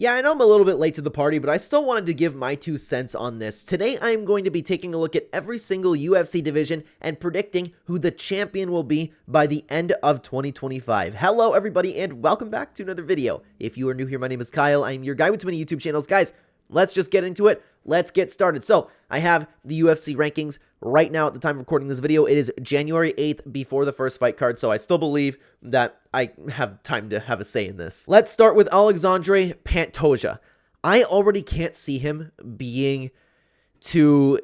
Yeah, I know I'm a little bit late to the party, but I still wanted to give my 2 cents on this. Today, I am going to be taking a look at every single UFC division and predicting who the champion will be by the end of 2025. Hello, everybody, and welcome back to another video. If you are new here, my name is Kyle. I am your guy with too many YouTube channels. Guys, let's just get into it. Let's get started. So, I have the UFC rankings right now at the time of recording this video. It is January 8th before the first fight card, so I still believe that I have time to have a say in this. Let's start with Alexandre Pantoja. I already can't see him being too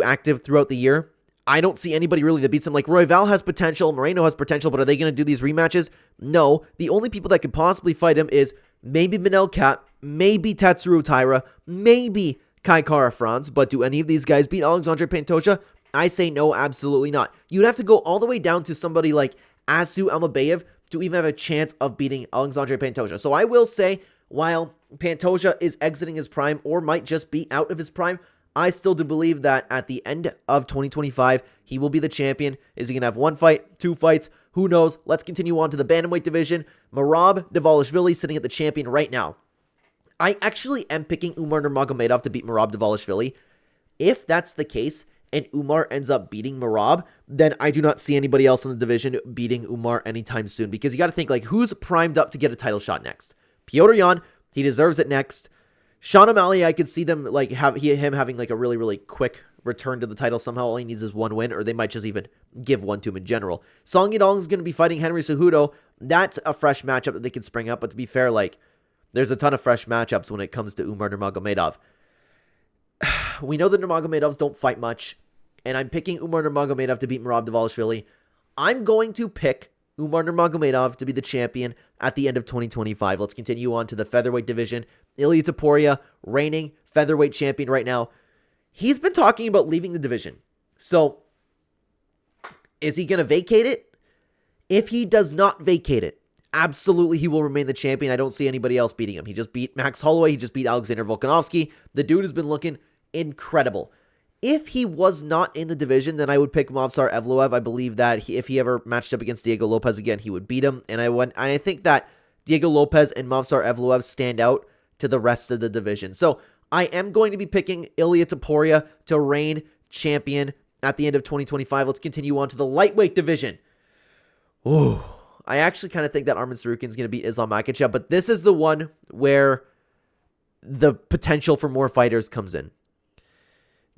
active throughout the year. I don't see anybody really that beats him. Like, Royval has potential, Moreno has potential, but are they going to do these rematches? No. The only people that could possibly fight him is maybe Manel Cat, maybe Tatsuro Taira, maybe Kai Kara France, but do any of these guys beat Alexandre Pantoja? I say no, absolutely not. You'd have to go all the way down to somebody like Asu Almabayev to even have a chance of beating Alexandre Pantoja. So I will say, while Pantoja is exiting his prime or might just be out of his prime, I still do believe that at the end of 2025, he will be the champion. Is he going to have 1 fight, 2 fights? Who knows? Let's continue on to the bantamweight division. Merab Dvalishvili sitting at the champion right now. I actually am picking Umar Nurmagomedov to beat Merab Dvalishvili. If that's the case, and Umar ends up beating Merab, then I do not see anybody else in the division beating Umar anytime soon. Because you got to think, like, who's primed up to get a title shot next? Petr Yan, he deserves it next. Sean O'Malley, I could see them, like, him having, like, a really, really quick return to the title somehow. All he needs is 1 win, or they might just even give one to him in general. Song Yadong is going to be fighting Henry Cejudo. That's a fresh matchup that they could spring up, but to be fair, like, there's a ton of fresh matchups when it comes to Umar Nurmagomedov. We know that Nurmagomedovs don't fight much, and I'm picking Umar Nurmagomedov to beat Merab Dvalishvili. I'm going to pick Umar Nurmagomedov to be the champion at the end of 2025. Let's continue on to the featherweight division. Ilia Topuria, reigning featherweight champion right now. He's been talking about leaving the division. So, is he going to vacate it? If he does not vacate it, absolutely he will remain the champion. I don't see anybody else beating him. He just beat Max Holloway. He just beat Alexander Volkanovski. The dude has been looking incredible. If he was not in the division, then I would pick Movsar Evloev. I believe that if he ever matched up against Diego Lopez again, he would beat him. And I think that Diego Lopez and Movsar Evloev stand out to the rest of the division. So I am going to be picking Ilia Topuria to reign champion at the end of 2025. Let's continue on to the lightweight division. Ooh, I actually kind of think that Arman Tsarukyan is going to beat Islam Makhachev, but this is the one where the potential for more fighters comes in.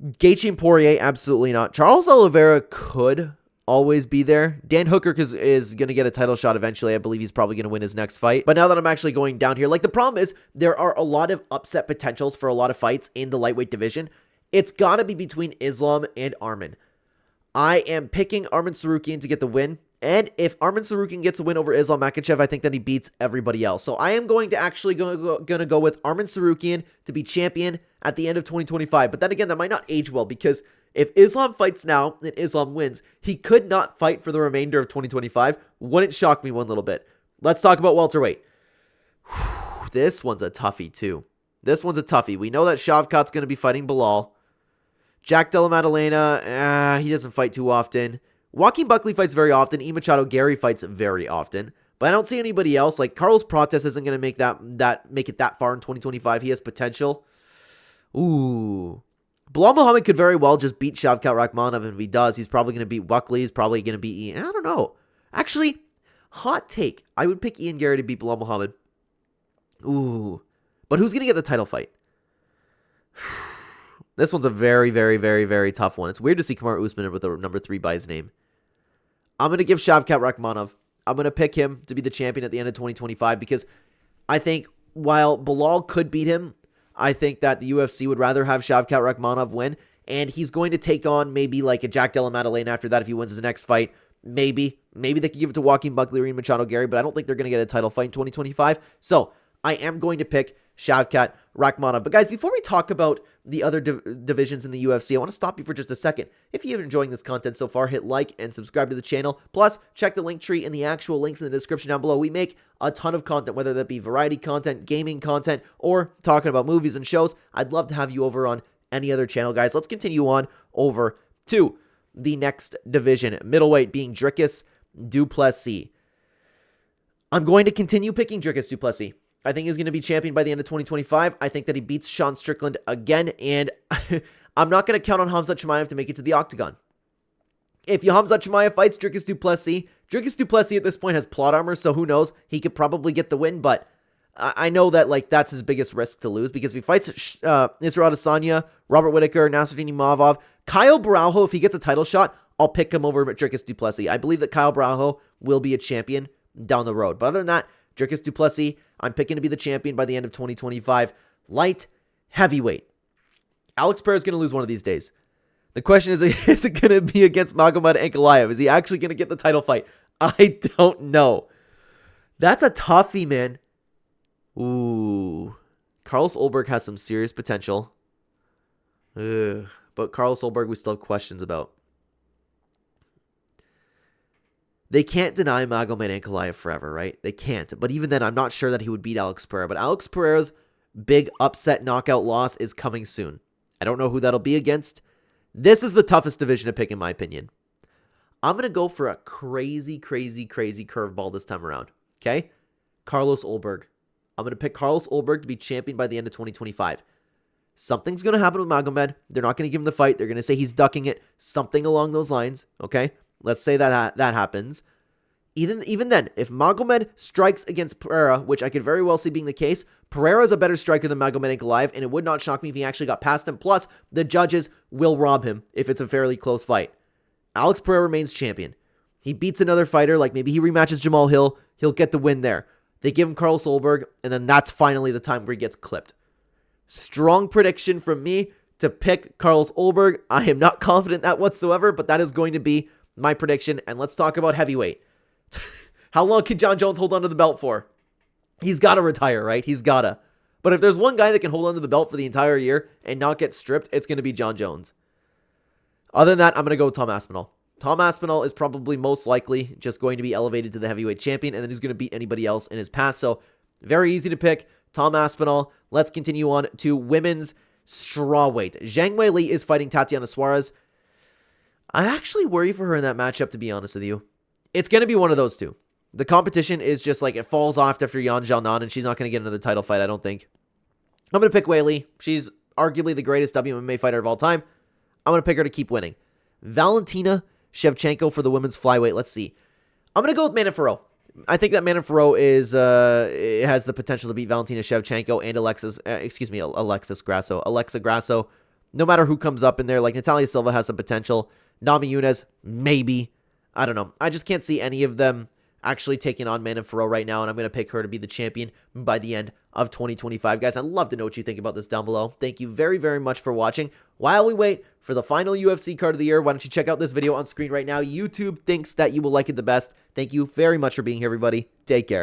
Gaethje and Poirier, absolutely not. Charles Oliveira could always be there. Dan Hooker is going to get a title shot eventually. I believe he's probably going to win his next fight. But now that I'm actually going down here, like, the problem is there are a lot of upset potentials for a lot of fights in the lightweight division. It's got to be between Islam and Arman. I am picking Arman Tsarukyan to get the win. And if Arman Tsarukyan gets a win over Islam Makhachev, I think that he beats everybody else. So I am going to actually go with Arman Tsarukyan to be champion at the end of 2025. But then again, that might not age well, because if Islam fights now and Islam wins, he could not fight for the remainder of 2025. Wouldn't shock me one little bit. Let's talk about welterweight. This one's a toughie too. This one's a toughie. We know that Shavkat's going to be fighting Bilal. Jack Della Maddalena, he doesn't fight too often. Joaquin Buckley fights very often. E. Machado Gary fights very often. But I don't see anybody else. Like, Carlos Prates isn't going to make it that far in 2025. He has potential. Ooh. Bilal Muhammad could very well just beat Shavkat Rakhmonov. And if he does, he's probably going to beat Buckley. He's probably going to beat Ian. I don't know. Actually, hot take. I would pick Ian Gary to beat Bilal Muhammad. Ooh. But who's going to get the title fight? This one's a very, very, very, very tough one. It's weird to see Kamaru Usman with a number 3 by his name. I'm going to give Shavkat Rakhmonov. I'm going to pick him to be the champion at the end of 2025 because I think while Bilal could beat him, I think that the UFC would rather have Shavkat Rakhmonov win, and he's going to take on maybe like a Jack Della Maddalena after that if he wins his next fight. Maybe they could give it to Joaquin Buckley or Ian Machado Gary, but I don't think they're going to get a title fight in 2025. So I am going to pick Shavkat Rakhmonov. But guys, before we talk about the other divisions in the UFC, I want to stop you for just a second. If you're enjoying this content so far, hit like and subscribe to the channel. Plus, check the link tree and the actual links in the description down below. We make a ton of content, whether that be variety content, gaming content, or talking about movies and shows. I'd love to have you over on any other channel, guys. Let's continue on over to the next division. Middleweight being Dricus du Plessis. I'm going to continue picking Dricus du Plessis. I think he's going to be champion by the end of 2025. I think that he beats Sean Strickland again, and I'm not going to count on Khamzat Chimaev to make it to the octagon. If Khamzat Chimaev fights Dricus Du Plessis at this point has plot armor, so who knows? He could probably get the win, but I know that like that's his biggest risk to lose, because if he fights Israel Adesanya, Robert Whittaker, Nasruddin Imavov, Kyle Baraujo, if he gets a title shot, I'll pick him over Dricus Du Plessis. I believe that Kyle Baraujo will be a champion down the road. But other than that, Dricus Du Plessis, I'm picking to be the champion by the end of 2025. Light heavyweight. Alex Pereira is going to lose one of these days. The question is it going to be against Magomed Ankalaev? Is he actually going to get the title fight? I don't know. That's a toughie, man. Ooh. Carlos Ulberg has some serious potential. Ugh. But Carlos Ulberg, we still have questions about. They can't deny Magomed Ankalaev forever, right? They can't. But even then, I'm not sure that he would beat Alex Pereira. But Alex Pereira's big upset knockout loss is coming soon. I don't know who that'll be against. This is the toughest division to pick, in my opinion. I'm going to go for a crazy curveball this time around. Okay? Carlos Ulberg. I'm going to pick Carlos Ulberg to be champion by the end of 2025. Something's going to happen with Magomed. They're not going to give him the fight. They're going to say he's ducking it. Something along those lines. Okay? Let's say that happens. Even then, if Magomed strikes against Pereira, which I could very well see being the case, Pereira is a better striker than Magomed Ankalaev, and it would not shock me if he actually got past him. Plus, the judges will rob him if it's a fairly close fight. Alex Pereira remains champion. He beats another fighter, like maybe he rematches Jamal Hill. He'll get the win there. They give him Carlos Ulberg, and then that's finally the time where he gets clipped. Strong prediction from me to pick Carlos Ulberg. I am not confident in that whatsoever, but that is going to be my prediction. And let's talk about heavyweight. How long can John Jones hold on to the belt for? He's got to retire, right? He's got to. But if there's one guy that can hold on to the belt for the entire year and not get stripped, it's going to be John Jones. Other than that, I'm going to go with Tom Aspinall. Tom Aspinall is probably most likely just going to be elevated to the heavyweight champion, and then he's going to beat anybody else in his path. So very easy to pick. Tom Aspinall. Let's continue on to women's strawweight. Zhang Weili is fighting Tatiana Suarez. I actually worry for her in that matchup, to be honest with you. It's going to be one of those two. The competition is just like it falls off after Yan Xiaonan, and she's not going to get another title fight, I don't think. I'm going to pick Weili. She's arguably the greatest WMMA fighter of all time. I'm going to pick her to keep winning. Valentina Shevchenko for the women's flyweight. Let's see. I'm going to go with Manon Fiorot. I think that Manon Fiorot it has the potential to beat Valentina Shevchenko and Alexa Grasso. No matter who comes up in there, like Natalia Silva has some potential. Nami Yunus, maybe. I don't know. I just can't see any of them actually taking on Manon Fiorot right now, and I'm going to pick her to be the champion by the end of 2025. Guys, I'd love to know what you think about this down below. Thank you very, very much for watching. While we wait for the final UFC card of the year, why don't you check out this video on screen right now? YouTube thinks that you will like it the best. Thank you very much for being here, everybody. Take care.